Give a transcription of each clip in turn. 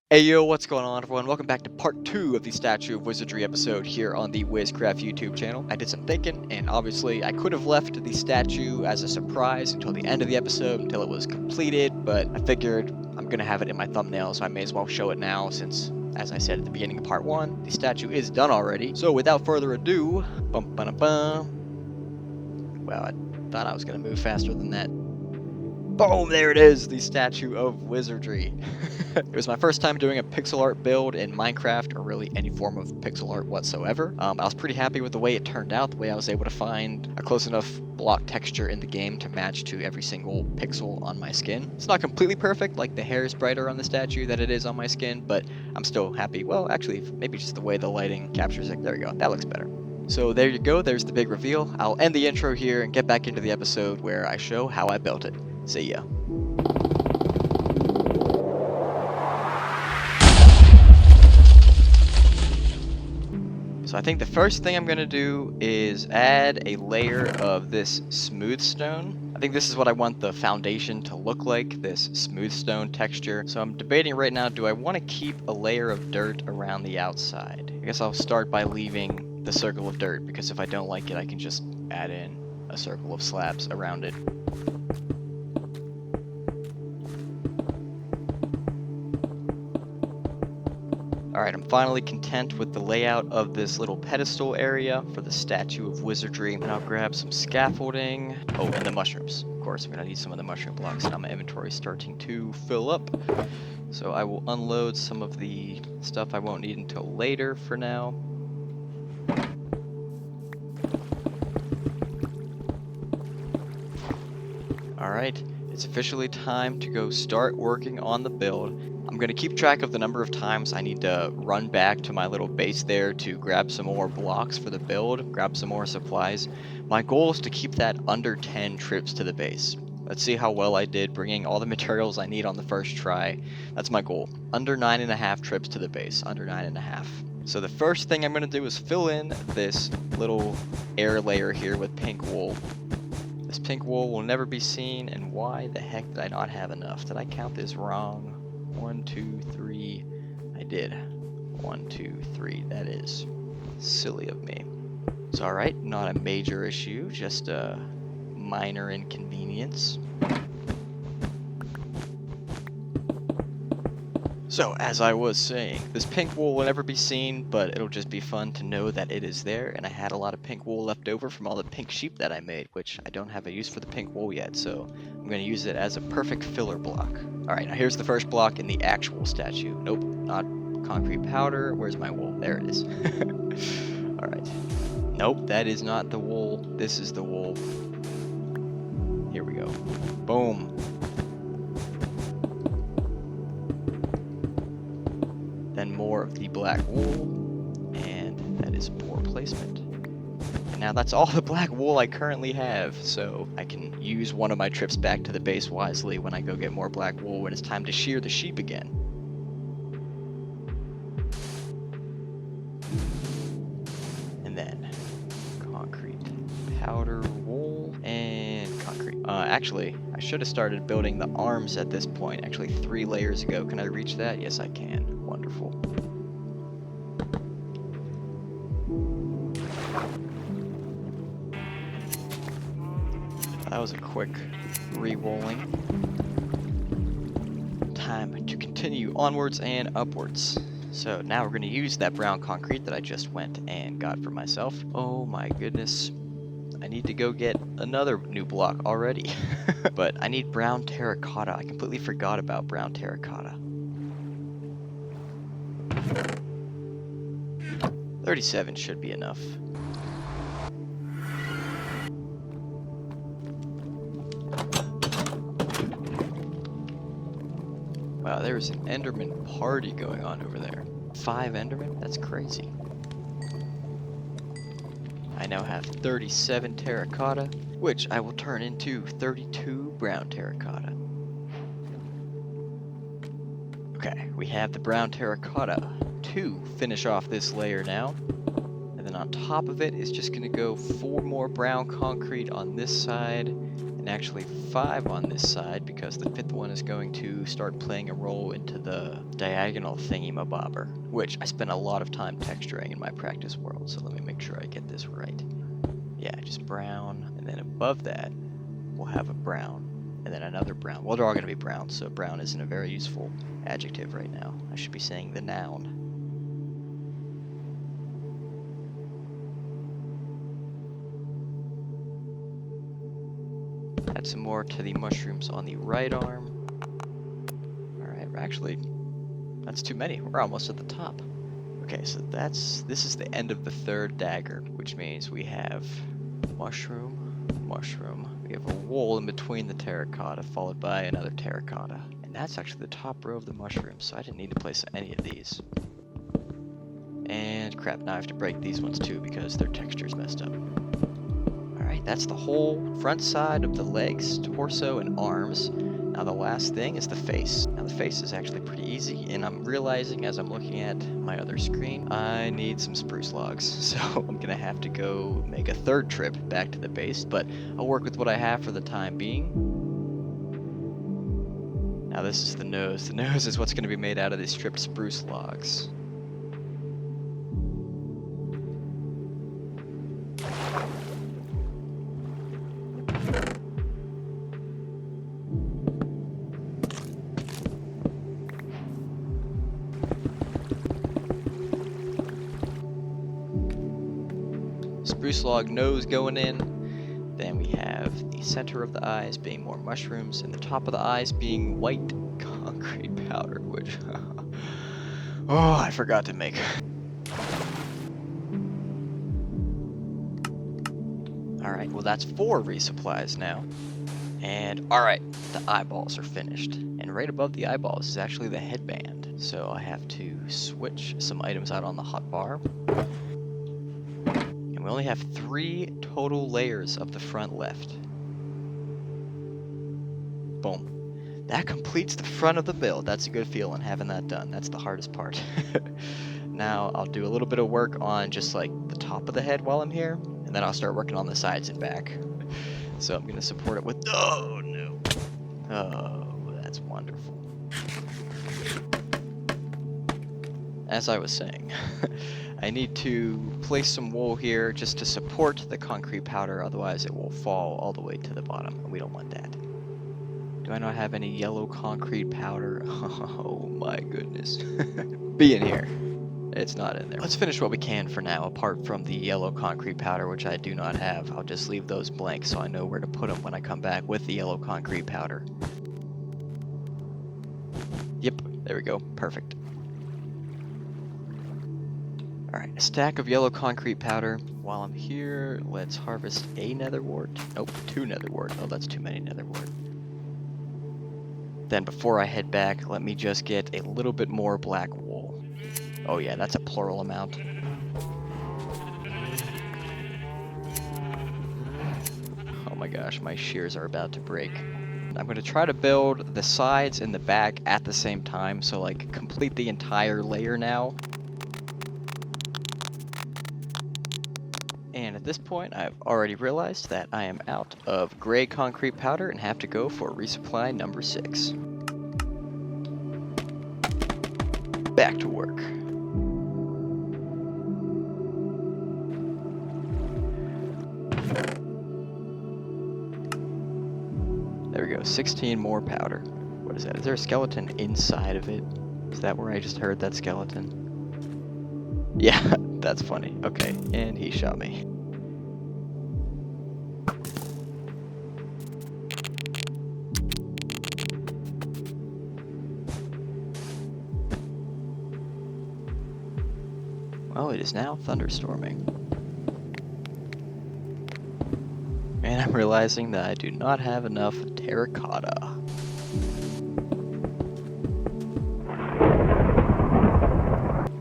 Hey yo, what's going on everyone? Welcome back to part 2 of the Statue of Wizardry episode here on the Wizcraft YouTube channel. I did some thinking, and obviously I could have left the statue as a surprise until the end of the episode, until it was completed, but I figured I'm gonna have it in my thumbnail, so I may as well show it now since, as I said at the beginning of part 1, the statue is done already. So without further ado, bum ba bum. Well, I thought I was gonna move faster than that. Boom, there it is, the Statue of Wizardry. It was my first time doing a pixel art build in Minecraft, or really any form of pixel art whatsoever. I was pretty happy with the way it turned out, the way I was able to find a close enough block texture in the game to match to every single pixel on my skin. It's not completely perfect, like the hair is brighter on the statue than it is on my skin, but I'm still happy. Well, actually, maybe just the way the lighting captures it. There we go, that looks better. So there you go, there's the big reveal. I'll end the intro here and get back into the episode where I show how I built it. See ya. So I think the first thing I'm going to do is add a layer of this smooth stone. I think this is what I want the foundation to look like, this smooth stone texture. So I'm debating right now, do I want to keep a layer of dirt around the outside? I guess I'll start by leaving the circle of dirt, because if I don't like it, I can just add in a circle of slabs around it. Alright, I'm finally content with the layout of this little pedestal area for the Statue of Wizardry. And I'll grab some scaffolding. Oh, and the mushrooms. Of course, I'm going to need some of the mushroom blocks. Now my inventory is starting to fill up. So I will unload some of the stuff I won't need until later for now. Alright, it's officially time to go start working on the build. I'm going to keep track of the number of times I need to run back to my little base there to grab some more blocks for the build, grab some more supplies. My goal is to keep that under 10 trips to the base. Let's see how well I did bringing all the materials I need on the first try. That's my goal. Under 9.5 trips to the base, under 9.5. So the first thing I'm going to do is fill in this little air layer here with pink wool. This pink wool will never be seen, and why the heck did I not have enough? Did I count this wrong? 1, 2, 3. I did. 1, 2, 3. That is silly of me. It's alright, not a major issue, just a minor inconvenience. So, as I was saying, this pink wool will never be seen, but it'll just be fun to know that it is there, and I had a lot of pink wool left over from all the pink sheep that I made, which I don't have a use for the pink wool yet, so I'm going to use it as a perfect filler block. Alright, now here's the first block in the actual statue. Nope, not concrete powder. Where's my wool? There it is. Alright. Nope, that is not the wool. This is the wool. Here we go. Boom. Then more of the black wool, and that is poor placement. And now that's all the black wool I currently have, so I can use one of my trips back to the base wisely when I go get more black wool when it's time to shear the sheep again. And then concrete powder wool and concrete. Actually, I should have started building the arms at this point, actually 3 layers ago. Can I reach that? Yes, I can. Wonderful. That was a quick re-rolling. Time to continue onwards and upwards. So now we're going to use that brown concrete that I just went and got for myself. Oh my goodness. I need to go get another new block already. But I need brown terracotta. I completely forgot about brown terracotta. 37 should be enough. Wow, there's an Enderman party going on over there. 5 Endermen? That's crazy. I now have 37 terracotta, which I will turn into 32 brown terracotta. Okay, we have the brown terracotta to finish off this layer now. And then on top of it is just going to go 4 more brown concrete on this side, and and actually 5 on this side because the 5th one is going to start playing a role into the diagonal thingy-mabobber, which I spent a lot of time texturing in my practice world, so let me make sure I get this right. Yeah, just brown, and then above that we'll have a brown, and then another brown. Well, they're all going to be brown, so brown isn't a very useful adjective right now. I should be saying the noun. Add some more to the mushrooms on the right arm. Alright, actually, that's too many. We're almost at the top. Okay, so this is the end of the 3rd dagger, which means we have mushroom, mushroom. We have a wool in between the terracotta, followed by another terracotta. And that's actually the top row of the mushrooms, so I didn't need to place any of these. And crap, now I have to break these ones too because their texture's messed up. Alright, that's the whole front side of the legs, torso, and arms. Now the last thing is the face. Now the face is actually pretty easy, and I'm realizing as I'm looking at my other screen, I need some spruce logs. So I'm gonna have to go make a 3rd trip back to the base, but I'll work with what I have for the time being. Now this is the nose. The nose is what's gonna be made out of these stripped spruce logs. Spruce log nose going in. Then we have the center of the eyes being more mushrooms, and the top of the eyes being white concrete powder, which oh, I forgot to make. Alright, well that's 4 resupplies now. And alright, the eyeballs are finished. And right above the eyeballs is actually the headband. So I have to switch some items out on the hotbar. We only have 3 total layers of the front left. Boom. That completes the front of the build. That's a good feeling, having that done. That's the hardest part. Now I'll do a little bit of work on just like the top of the head while I'm here, and then I'll start working on the sides and back. So I'm going to support it with... Oh, no. Oh, that's wonderful. As I was saying, I need to place some wool here just to support the concrete powder, otherwise it will fall all the way to the bottom, and we don't want that. Do I not have any yellow concrete powder? Oh my goodness. Be in here. It's not in there. Let's finish what we can for now, apart from the yellow concrete powder, which I do not have. I'll just leave those blank so I know where to put them when I come back with the yellow concrete powder. Yep, there we go. Perfect. Alright, a stack of yellow concrete powder. While I'm here, let's harvest a nether wart. Nope, 2 nether wart. Oh, that's too many nether wart. Then before I head back, let me just get a little bit more black wool. Oh yeah, that's a plural amount. Oh my gosh, my shears are about to break. I'm going to try to build the sides and the back at the same time, so like complete the entire layer now. And at this point, I've already realized that I am out of gray concrete powder and have to go for resupply number 6. Back to work. There we go, 16 more powder. What is that? Is there a skeleton inside of it? Is that where I just heard that skeleton? Yeah, that's funny. Okay, and he shot me. Well, it is now thunderstorming. And I'm realizing that I do not have enough terracotta.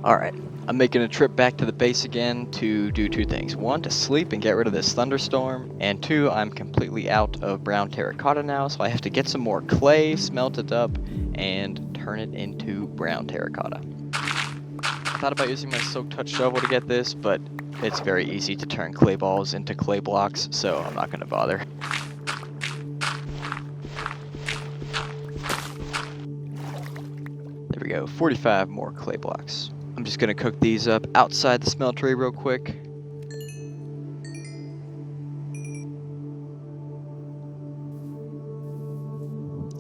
Alright, I'm making a trip back to the base again to do 2 things. 1, to sleep and get rid of this thunderstorm. And 2, I'm completely out of brown terracotta now, so I have to get some more clay, smelt it up, and turn it into brown terracotta. I thought about using my soak touch shovel to get this, but it's very easy to turn clay balls into clay blocks, so I'm not going to bother. So 45 more clay blocks. I'm just gonna cook these up outside the smeltery real quick.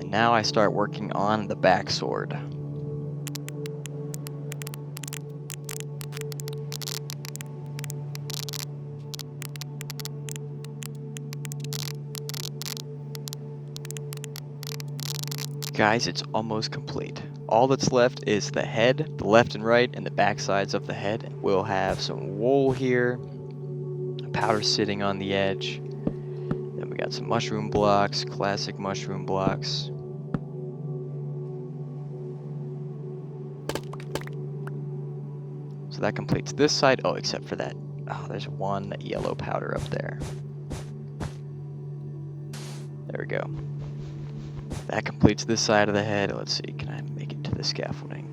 And now I start working on the back sword. Guys, it's almost complete. All that's left is the head, the left and right, and the back sides of the head. We'll have some wool here, powder sitting on the edge. Then we got some mushroom blocks, classic mushroom blocks. So that completes this side. Oh, except for that. Oh, there's one yellow powder up there. There we go. That completes this side of the head. Let's see, can I make it to the scaffolding?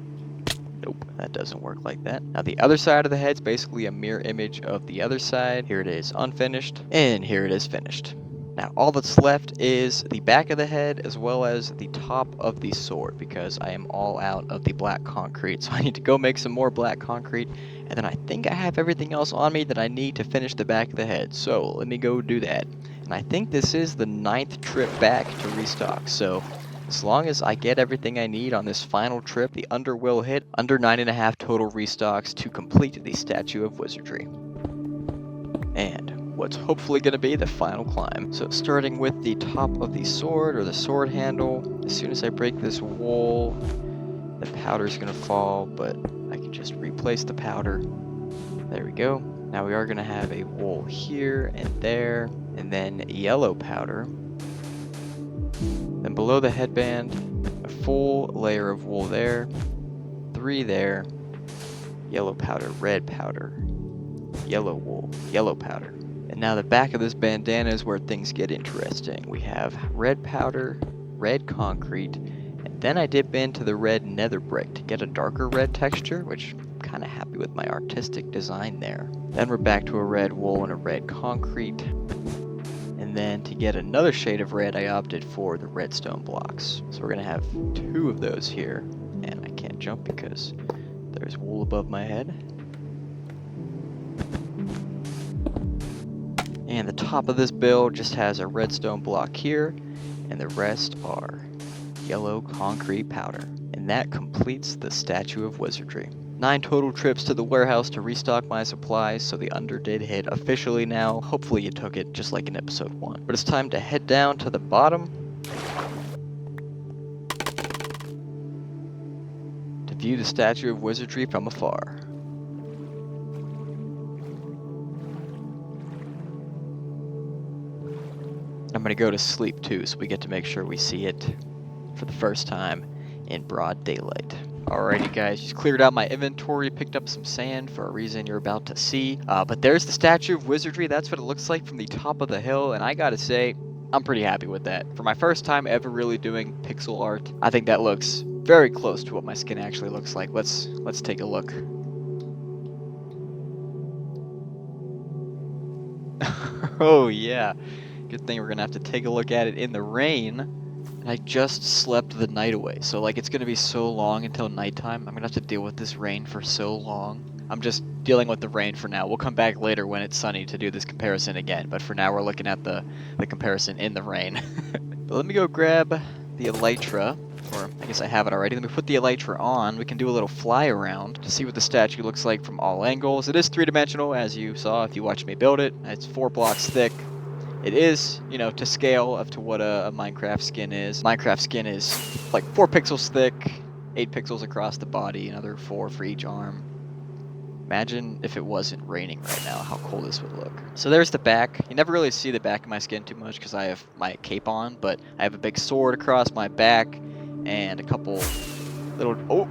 Nope, that doesn't work like that. Now the other side of the head's basically a mirror image of the other side. Here it is unfinished, and here it is finished. Now all that's left is the back of the head as well as the top of the sword, because I am all out of the black concrete. So I need to go make some more black concrete, and then I think I have everything else on me that I need to finish the back of the head. So let me go do that. And I think this is the 9th trip back to restock, so as long as I get everything I need on this final trip, the under will hit under 9.5 total restocks to complete the Statue of Wyzardry. And what's hopefully going to be the final climb. So starting with the top of the sword, or the sword handle, as soon as I break this wool, the powder's going to fall, but I can just replace the powder. There we go. Now we are going to have a wool here and there, and then yellow powder. Then below the headband, a full layer of wool there, 3 there, yellow powder, red powder, yellow wool, yellow powder. And now the back of this bandana is where things get interesting. We have red powder, red concrete, and then I dip into the red nether brick to get a darker red texture, which I'm kind of happy with my artistic design there. Then we're back to a red wool and a red concrete. And then to get another shade of red, I opted for the redstone blocks. So we're gonna have 2 of those here. And I can't jump because there's wool above my head. And the top of this build just has a redstone block here, and the rest are yellow concrete powder. And that completes the Statue of Wyzardry. 9 total trips to the warehouse to restock my supplies, so the under did hit officially now. Hopefully you took it just like in episode 1. But it's time to head down to the bottom to view the Statue of Wyzardry from afar. I'm gonna go to sleep too, so we get to make sure we see it for the first time in broad daylight. Alrighty guys, just cleared out my inventory, picked up some sand for a reason you're about to see. But there's the Statue of Wyzardry. That's what it looks like from the top of the hill, and I gotta say, I'm pretty happy with that. For my first time ever really doing pixel art, I think that looks very close to what my skin actually looks like. Let's take a look. Oh yeah, good thing we're gonna have to take a look at it in the rain. And I just slept the night away, so like it's gonna be so long until nighttime. I'm gonna have to deal with this rain for so long. I'm just dealing with the rain for now. We'll come back later when it's sunny to do this comparison again, but for now we're looking at the comparison in the rain. But let me go grab the elytra, or I guess I have it already. Let me put the elytra on. We can do a little fly around to see what the statue looks like from all angles. It is 3-dimensional, as you saw if you watched me build it. It's 4 blocks thick. It is, you know, to scale up to what a Minecraft skin is. Minecraft skin is like 4 pixels thick, 8 pixels across the body, another 4 for each arm. Imagine if it wasn't raining right now, how cool this would look. So there's the back. You never really see the back of my skin too much because I have my cape on, but I have a big sword across my back and a couple little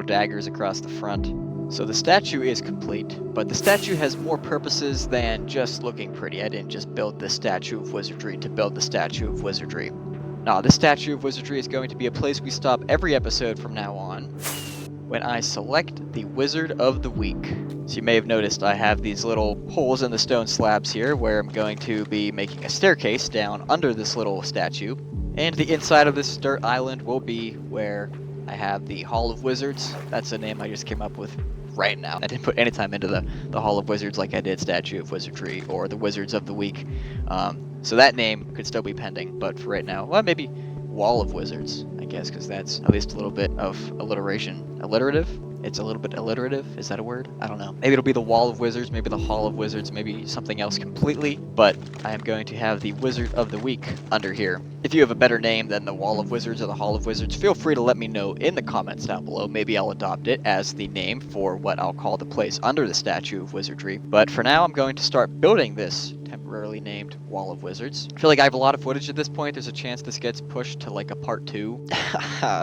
daggers across the front. So the statue is complete, but the statue has more purposes than just looking pretty. I didn't just build the Statue of Wyzardry to build the Statue of Wyzardry. No, the Statue of Wyzardry is going to be a place we stop every episode from now on when I select the Wizard of the Week. So you may have noticed I have these little holes in the stone slabs here where I'm going to be making a staircase down under this little statue. And the inside of this dirt island will be where I have the Hall of Wizards. That's a name I just came up with right now. I didn't put any time into the Hall of Wizards like I did Statue of Wizardry or the Wizards of the Week. So that name could still be pending, but for right now, well, maybe Wall of Wizards, I guess, because that's at least a little bit of alliteration. Alliterative? It's a little bit alliterative. Is that a word? I don't know. Maybe it'll be the Wall of Wizards, maybe the Hall of Wizards, maybe something else completely, but I am going to have the Wizard of the Week under here. If you have a better name than the Wall of Wizards or the Hall of Wizards, feel free to let me know in the comments down below. Maybe I'll adopt it as the name for what I'll call the place under the Statue of Wizardry. But for now, I'm going to start building this temporarily named Wall of Wizards. I feel like I have a lot of footage at this point. There's a chance this gets pushed to like a part 2.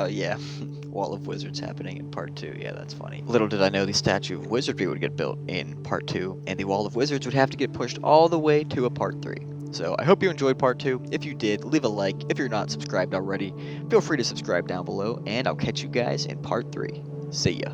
Yeah. Wall of Wizards happening in part 2. Yeah, that's funny. Little did I know the Statue of Wizardry would get built in part 2, and the Wall of Wizards would have to get pushed all the way to a part 3. So I hope you enjoyed part 2. If you did, leave a like. If you're not subscribed already, feel free to subscribe down below, and I'll catch you guys in part 3. See ya.